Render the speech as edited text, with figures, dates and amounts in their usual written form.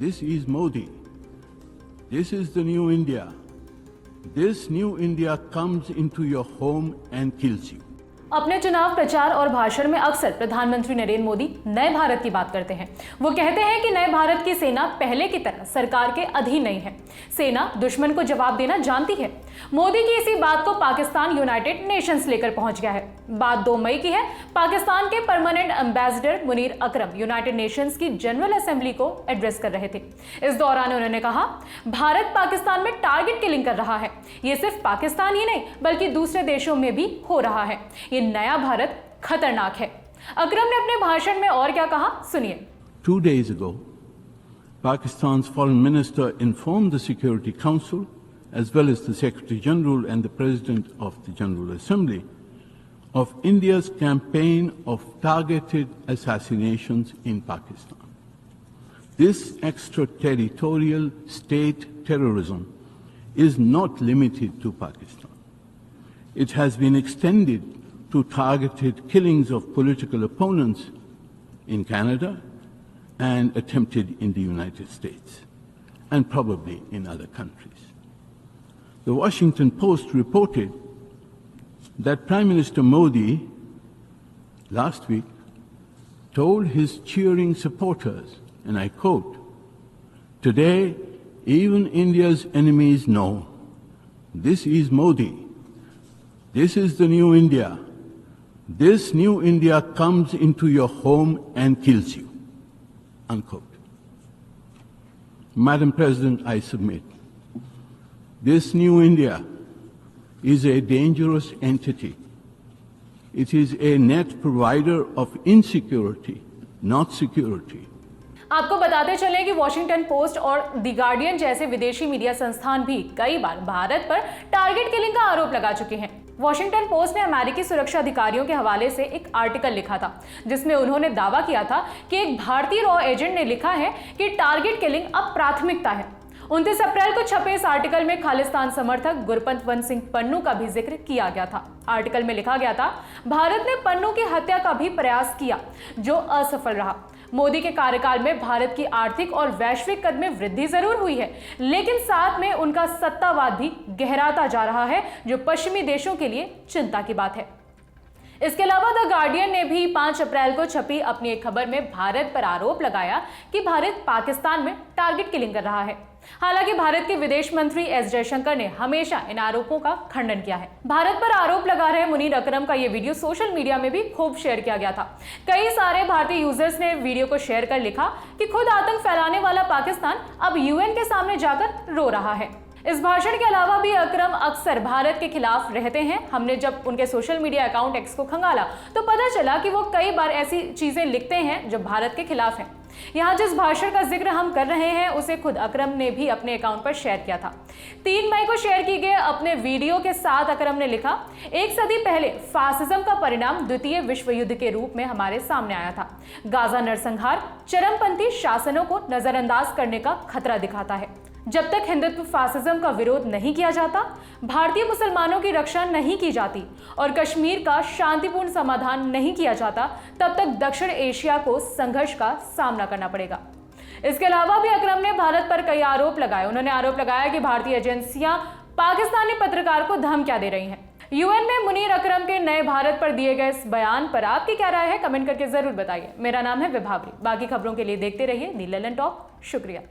This is Modi. This is the new India. This new India comes into your home and kills you. अपने चुनाव प्रचार और भाषण में अक्सर प्रधानमंत्री नरेंद्र मोदी नए भारत की बात करते हैं। वो कहते हैं कि नए भारत की सेना पहले की तरह सरकार के अधीन नहीं है, सेना दुश्मन को जवाब देना जानती है। मोदी की इसी बात को पाकिस्तान यूनाइटेड नेशंस लेकर पहुंच गया है। बात 2 मई की है। पाकिस्तान के परमानेंट एम्बेसडर मुनीर अकरम यूनाइटेड नेशंस की जनरल असेंबली को एड्रेस कर रहे थे। इस दौरान उन्होंने कहा, भारत पाकिस्तान में टारगेट किलिंग कर रहा है। ये सिर्फ पाकिस्तान ही नहीं बल्कि दूसरे देशों में भी हो रहा है। ये नया भारत खतरनाक है। अकरम ने अपने भाषण में और क्या कहा, सुनिए। 2 days ago, Pakistan's foreign minister informed the Security Council, as well as the Secretary General and the President of the General Assembly, of India's campaign of targeted assassinations in Pakistan. This extraterritorial state terrorism is not limited to Pakistan. It has been extended to targeted killings of political opponents in Canada and attempted in the United States, and probably in other countries. The Washington Post reported that Prime Minister Modi last week told his cheering supporters, and I quote, "Today, even India's enemies know this is Modi. This is the new India. This new India comes into your home and kills you." Unquote. Madam President, I submit, this new India is a dangerous entity. It is a net provider of insecurity, not security. आपको बताते चलें कि Washington post और the guardian जैसे विदेशी media संस्थान भी कई बार भारत पर टारगेट किलिंग का आरोप लगा चुके हैं। वॉशिंगटन पोस्ट ने अमेरिकी सुरक्षा अधिकारियों के हवाले से एक आर्टिकल लिखा था, जिसमें उन्होंने दावा किया था कि एक भारतीय रॉ एजेंट ने लिखा है कि टारगेट किलिंग अब प्राथमिकता है। 29 अप्रैल को छपे इस आर्टिकल में खालिस्तान समर्थक गुरपतवंत सिंह पन्नू का भी जिक्र किया गया था। आर्टिकल में लिखा गया था, भारत ने पन्नू की हत्या का भी प्रयास किया जो असफल रहा। मोदी के कार्यकाल में भारत की आर्थिक और वैश्विक कद में वृद्धि जरूर हुई है, लेकिन साथ में उनका सत्तावाद भी गहराता जा रहा है, जो पश्चिमी देशों के लिए चिंता की बात है। इसके अलावा द गार्डियन ने भी 5 अप्रैल को छपी अपनी एक खबर में भारत पर आरोप लगाया कि भारत पाकिस्तान में टारगेट किलिंग कर रहा है। हालांकि भारत के विदेश मंत्री एस जयशंकर ने हमेशा इन आरोपों का खंडन किया है। भारत पर आरोप लगा रहे मुनीर अकरम का यह वीडियो सोशल मीडिया में भी खूब शेयर किया गया था। कई सारे भारतीय यूजर्स ने वीडियो को शेयर कर लिखा कि खुद आतंक फैलाने वाला पाकिस्तान अब यूएन के सामने जाकर रो रहा है। इस भाषण के अलावा भी अकरम अक्सर भारत के खिलाफ रहते हैं। हमने जब उनके सोशल मीडिया अकाउंट एक्स को खंगाला तो पता चला कि वो कई बार ऐसी चीजें लिखते हैं जो भारत के खिलाफ हैं। यहाँ जिस भाषण का जिक्र हम कर रहे हैं उसे खुद अकरम ने भी अपने अकाउंट पर शेयर किया था। 3 मई को शेयर किए गए अपने वीडियो के साथ अकरम ने लिखा, 1 सदी पहले फासिज्म का परिणाम द्वितीय विश्व युद्ध के रूप में हमारे सामने आया था। गाजा नरसंहार चरमपंथी शासनों को नजरअंदाज करने का खतरा दिखाता है। जब तक हिंदुत्व फासिज्म का विरोध नहीं किया जाता, भारतीय मुसलमानों की रक्षा नहीं की जाती और कश्मीर का शांतिपूर्ण समाधान नहीं किया जाता, तब तक दक्षिण एशिया को संघर्ष का सामना करना पड़ेगा। इसके अलावा भी अकरम ने भारत पर कई आरोप लगाए। उन्होंने आरोप लगाया कि भारतीय एजेंसियां पाकिस्तानी पत्रकार को धमकियां दे रही हैं। यूएन में मुनीर अकरम के नए भारत पर दिए गए इस बयान पर आपकी क्या राय है, कमेंट करके जरूर बताइए। मेरा नाम है विभावरी। बाकी खबरों के लिए देखते रहिए दी ललन टॉप। शुक्रिया।